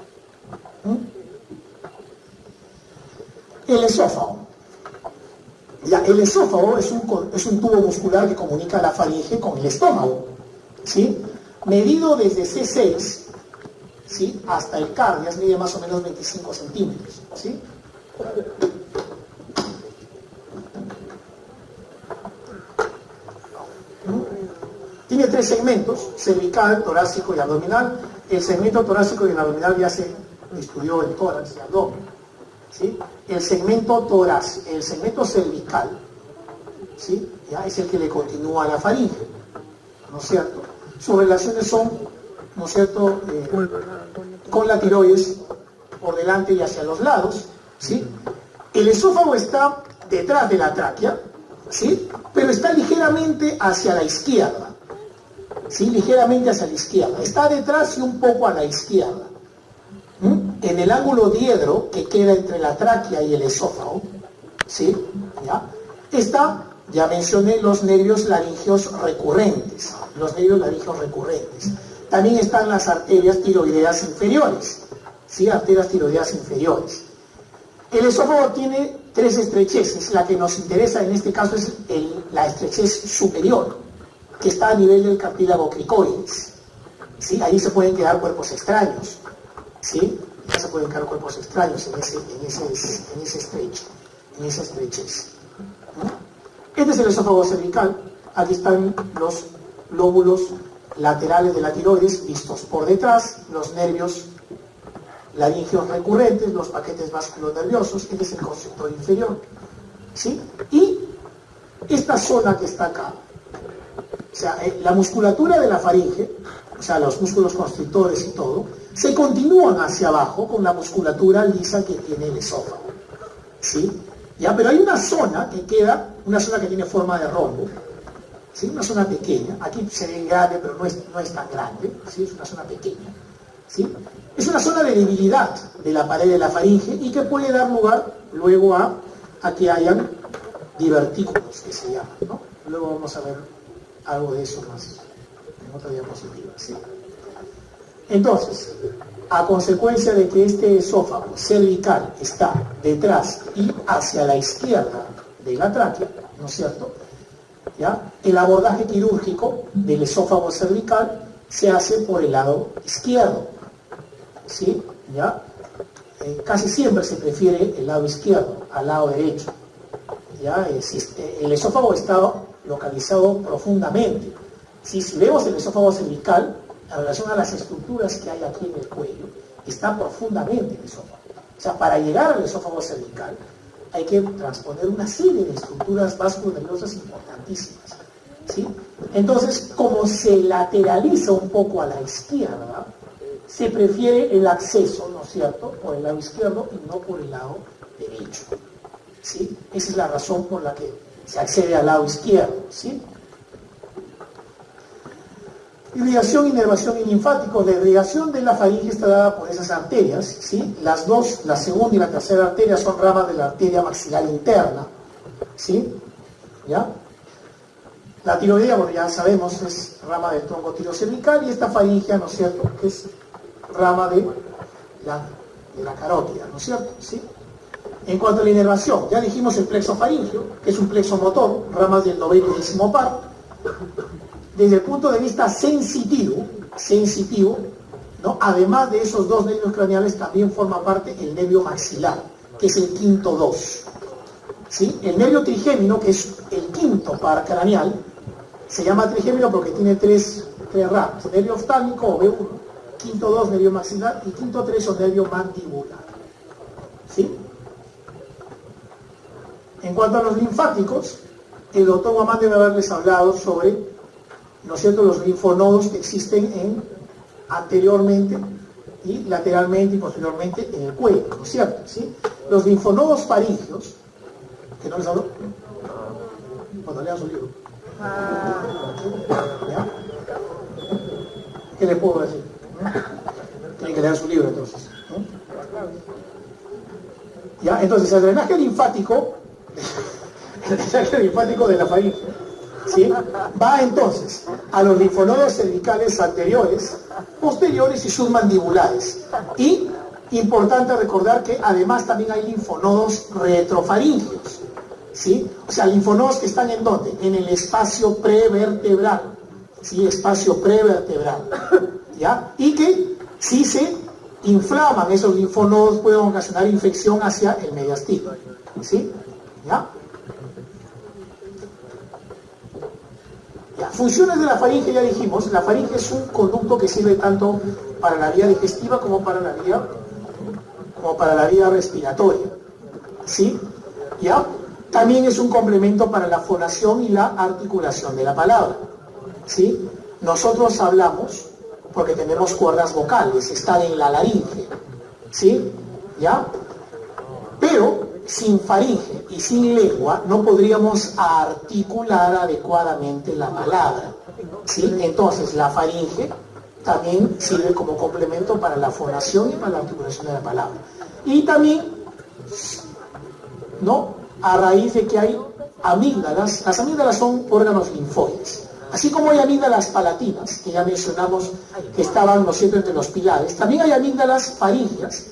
A: El esófago. Ya, el esófago es un tubo muscular que comunica la faringe con el estómago, ¿sí? Medido desde C6, ¿sí?, hasta el cardias, mide más o menos 25 centímetros, ¿sí? Tiene tres segmentos, cervical, torácico y abdominal. El segmento torácico y el abdominal ya se estudió en tórax y abdomen, ¿sí? El segmento cervical, ¿sí?, ya es el que le continúa a la faringe, ¿no es cierto? Sus relaciones son, ¿no es cierto?, con la tiroides por delante y hacia los lados, ¿sí? El esófago está detrás de la tráquea, ¿sí?, pero está ligeramente hacia la izquierda, ¿sí?, ligeramente hacia la izquierda. Está detrás y un poco a la izquierda. En el ángulo diedro que queda entre la tráquea y el esófago, ¿sí?, ¿ya? Está, ya mencioné, los nervios laringeos recurrentes. También están las arterias tiroideas inferiores, ¿sí?, arterias tiroideas inferiores. El esófago tiene tres estrecheces. La que nos interesa en este caso es la estrechez superior, que está a nivel del cartílago cricoides. ¿Sí? Ahí se pueden quedar cuerpos extraños. ¿Sí? Ya se pueden quedar cuerpos extraños en ese estrechez. Este es el esófago cervical. Aquí están los lóbulos laterales de la tiroides vistos por detrás, los nervios laríngeos recurrentes, los paquetes vasculonerviosos. Este es el constrictor inferior. ¿Sí? Y esta zona que está acá, o sea, la musculatura de la faringe, o sea, los músculos constrictores y todo, se continúan hacia abajo con la musculatura lisa que tiene el esófago. ¿Sí? ¿Ya? Pero hay una zona que queda, una zona que tiene forma de rombo, ¿sí? Una zona pequeña. Aquí se ve grande, pero no es tan grande, ¿sí? Es una zona pequeña. ¿Sí? Es una zona de debilidad de la pared de la faringe y que puede dar lugar luego a que hayan divertículos, que se llaman, ¿no? Luego vamos a ver algo de eso más en otra diapositiva. ¿Sí? Entonces, a consecuencia de que este esófago cervical está detrás y hacia la izquierda de la tráquea, ¿no es cierto? ¿Ya? El abordaje quirúrgico del esófago cervical se hace por el lado izquierdo. ¿Sí? ¿Ya? Casi siempre se prefiere el lado izquierdo al lado derecho. ¿Ya? El esófago está localizado profundamente. Si vemos el esófago cervical, en relación a las estructuras que hay aquí en el cuello, está profundamente el esófago. O sea, para llegar al esófago cervical hay que transponer una serie de estructuras vasculonerviosas importantísimas. ¿Sí? Entonces, como se lateraliza un poco a la izquierda, se prefiere el acceso, ¿no es cierto?, por el lado izquierdo y no por el lado derecho. ¿Sí? Esa es la razón por la que se accede al lado izquierdo. ¿Sí? Irrigación, inervación y linfáticos. La irrigación de la faringe está dada por esas arterias, ¿sí? Las dos, la segunda y la tercera arteria, son ramas de la arteria maxilar interna, ¿sí? ¿Ya? La tiroidea, bueno, ya sabemos, es rama del tronco tirocervical, y esta faringe, ¿no es cierto?, que es rama de la carótida, ¿no es cierto? ¿Sí? En cuanto a la inervación, ya dijimos el plexo faríngeo, que es un plexo motor, ramas del noveno y décimo par. Desde el punto de vista sensitivo, ¿no? Además de esos dos nervios craneales, también forma parte el nervio maxilar, que es el quinto 2. ¿Sí? El nervio trigémino, que es el quinto par craneal, se llama trigémino porque tiene tres ramas: nervio oftálmico o B1, quinto 2 nervio maxilar y quinto 3 o nervio mandibular. ¿Sí? En cuanto a los linfáticos, el doctor Guamán debe haberles hablado sobre, ¿no es cierto?, los linfonodos que existen anteriormente y lateralmente y posteriormente en el cuello, ¿no es cierto? ¿Sí? Los linfonodos faringeos, que no les hablo, cuando lean su libro. ¿Ya? ¿Qué les puedo decir? Tienen que leer su libro entonces. ¿Ya? Entonces el drenaje linfático de la faringe, ¿sí?, va entonces a los linfonodos cervicales anteriores, posteriores y submandibulares. Y importante recordar que además también hay linfonodos retrofaringeos, ¿sí? O sea, linfonodos que están ¿en dónde? En el espacio prevertebral, ¿sí? Espacio prevertebral, ¿ya? Y que si se inflaman esos linfonodos pueden ocasionar infección hacia el mediastino, ¿sí? ¿Ya? Funciones de la faringe, ya dijimos. La faringe es un conducto que sirve tanto para la vía digestiva como para la vía respiratoria, ¿sí? ¿Ya? También es un complemento para la fonación y la articulación de la palabra, ¿sí? Nosotros hablamos porque tenemos cuerdas vocales, están en la laringe, ¿sí? ¿Ya? Pero sin faringe y sin lengua no podríamos articular adecuadamente la palabra, ¿sí? Entonces la faringe también sirve como complemento para la fonación y para la articulación de la palabra. Y también, ¿no?, a raíz de que hay amígdalas. Las amígdalas son órganos linfoides. Así como hay amígdalas palatinas, que ya mencionamos que estaban, ¿no es cierto?, entre los pilares, también hay amígdalas faríngeas,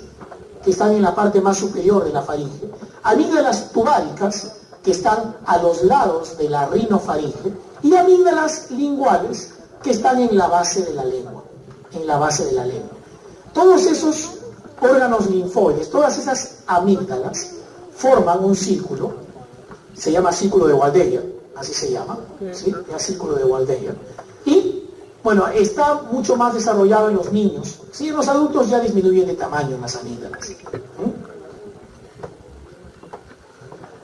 A: que están en la parte más superior de la faringe, amígdalas tubáricas, que están a los lados de la rinofaringe, y amígdalas linguales, que están en la base de la lengua, Todos esos órganos linfoides, todas esas amígdalas, forman un círculo, se llama círculo de Waldeyer, así se llama, ¿sí? El círculo de Waldeyer. Y, bueno, está mucho más desarrollado en los niños, ¿sí? En los adultos ya disminuyen de tamaño las amígdalas.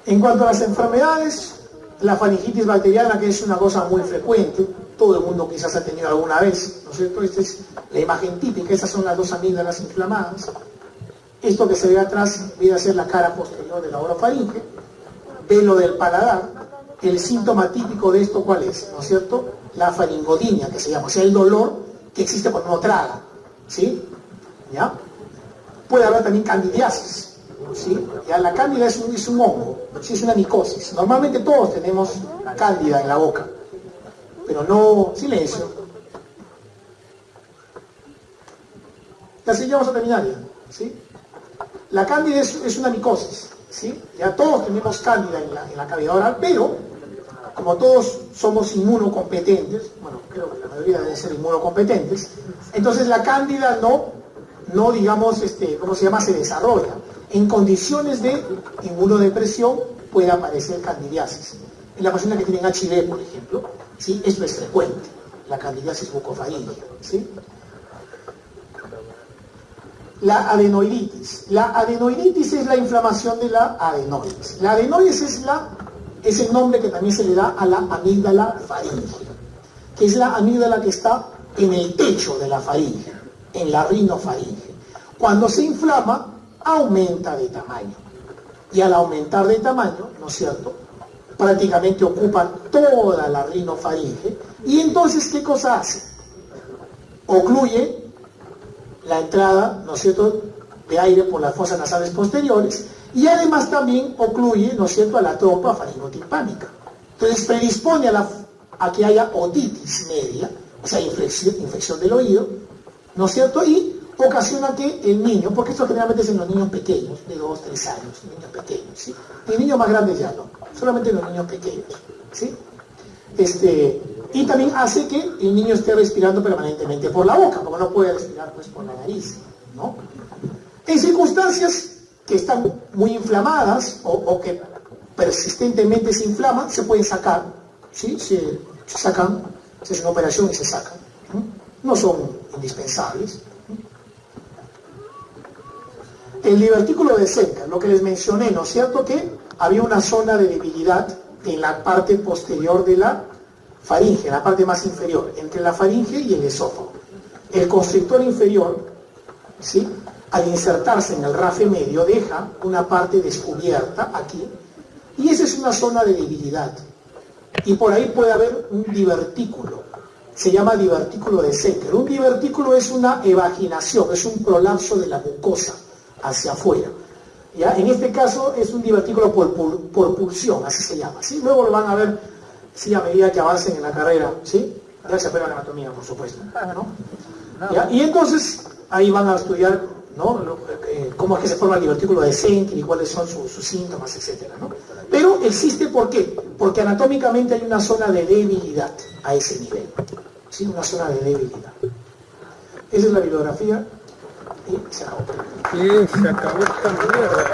A: En cuanto a las enfermedades, la faringitis bacteriana, que es una cosa muy frecuente, todo el mundo quizás ha tenido alguna vez, ¿no es cierto? Esta es la imagen típica, estas son las dos amígdalas inflamadas. Esto que se ve atrás viene a ser la cara posterior de la orofaringe, velo del paladar. El síntoma típico de esto, ¿cuál es? ¿No es cierto? La faringodinia, que se llama, o sea, el dolor que existe cuando uno traga, ¿sí? ¿Ya? Puede haber también candidiasis, ¿sí? Ya, la cándida es un hongo, ¿sí? Es una micosis. Normalmente todos tenemos cándida en la boca, pero no... Silencio. Así ya vamos a terminar ya, ¿sí? La cándida es una micosis, ¿sí? Ya todos tenemos cándida en la cavidad oral, pero como todos somos inmunocompetentes, bueno, creo que la mayoría deben ser inmunocompetentes, entonces la cándida no digamos, ¿cómo se llama?, se desarrolla. En condiciones de inmunodepresión puede aparecer candidiasis. En la persona que tienen HIV, por ejemplo, ¿sí? Esto es frecuente, la candidiasis bucofaríngea, ¿sí? La adenoiditis. La adenoiditis es la inflamación de la adenoides. La adenoides es el nombre que también se le da a la amígdala faríngea, que es la amígdala que está en el techo de la faringe, en la rinofaringe. Cuando se inflama, aumenta de tamaño. Y al aumentar de tamaño, ¿no es cierto?, prácticamente ocupan toda la rinofaringe. Y entonces, ¿qué cosa hace? Ocluye la entrada, ¿no es cierto?, de aire por las fosas nasales posteriores, y además también ocluye, ¿no es cierto?, a la trompa faringotimpánica. Entonces predispone a que haya otitis media, o sea, infección del oído, ¿no es cierto?, y ocasiona que el niño, porque esto generalmente es en los niños pequeños, de 2, 3 años, niños pequeños, ¿sí? En niños más grandes ya no, solamente en los niños pequeños, ¿sí? Y también hace que el niño esté respirando permanentemente por la boca, como no puede respirar pues por la nariz, ¿no? En circunstancias que están muy inflamadas o que persistentemente se inflaman, se pueden sacar, ¿sí? Se sacan, se hace una operación y se sacan, no son indispensables. El divertículo de Senka, lo que les mencioné, ¿no es cierto?, que había una zona de debilidad en la parte posterior de la faringe, en la parte más inferior, entre la faringe y el esófago. El constrictor inferior, ¿sí?, al insertarse en el rafe medio, deja una parte descubierta aquí, y esa es una zona de debilidad. Y por ahí puede haber un divertículo, se llama divertículo de Senker. Un divertículo es una evaginación, es un prolapso de la mucosa hacia afuera. ¿Ya? En este caso es un divertículo por pulsión, así se llama, ¿sí? Luego lo van a ver, sí, a medida que avancen en la carrera, ¿sí? Gracias a la anatomía, por supuesto, ¿no? ¿Ya? Y entonces ahí van a estudiar, ¿no?, cómo es que se forma el divertículo de Senker y cuáles son sus síntomas, etcétera, ¿no? Pero existe, ¿por qué? Porque anatómicamente hay una zona de debilidad a ese nivel, ¿sí? Una zona de debilidad. Esa es la bibliografía y se acabó.
B: Sí, se acabó esta mierda.